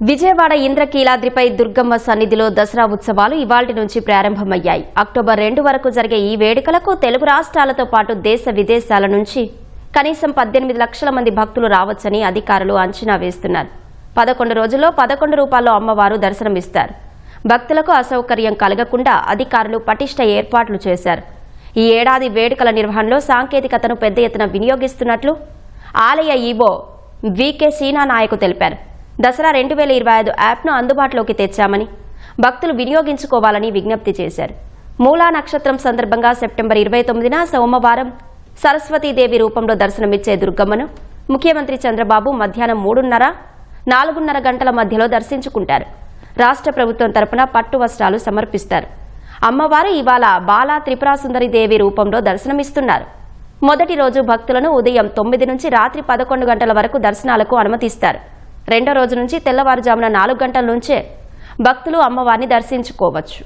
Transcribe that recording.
విజయవాడ ఇంద్రకీలాద్రిపై దుర్గమ్మ సన్నిధిలో దసరా ఉత్సవాలు ఇవాల్టి నుంచి ప్రారంభమయ్యాయి. అక్టోబర్ 2 వరకు జరిగే ఈ వేడుకలకు తెలుగు రాష్ట్రాలతో పాటు దేశ విదేశాల నుంచి కనీసం 18 లక్షల మంది భక్తులు రావచ్చని అధికారులు అంచనా వేస్తున్నారు. 11 రోజుల్లో 11 రూపాల్లో అమ్మవారు దర్శనమిస్తారు. భక్తులకు అసౌకర్యం కలగకుండా అధికారులు పటిష్ట ఏర్పాట్లు చేశారు. ఈ ఏడాది వేడుకల నిర్వహణలో సాంకేతికతను పెద్ద ఎత్తున వినియోగిస్తున్నట్లు ఆలయ ఈవో వికే సీనా నాయకు తెలిపారు. దసరా 2025 యాప్ను అందుబాటులోకి తెచ్చామని భక్తులు వినియోగించుకోవాలని విజ్ఞప్తి చేశారు. మూలా నక్షత్రం సందర్భంగా సెప్టెంబర్ 29న సోమవారం సరస్వతీదేవి రూపంలో దర్శనమిచ్చే దుర్గమ్మను ముఖ్యమంత్రి చంద్రబాబు మధ్యాహ్నం 3:30-4:30 గంటల మధ్యలో దర్శించుకుంటారు. రాష్ట్ర ప్రభుత్వం తరపున పట్టు వస్త్రాలు సమర్పిస్తారు. అమ్మవారు ఇవాళ బాలా త్రిపురాసుందరిదేవి రూపంలో దర్శనమిస్తున్నారు. మొదటి రోజు భక్తులను ఉదయం 9 నుంచి రాత్రి 11 గంటల వరకు దర్శనాలకు అనుమతిస్తారు. రెండో రోజు నుంచి తెల్లవారుజామున 4 గంటల నుంచే భక్తులు అమ్మవారిని దర్శించుకోవచ్చు.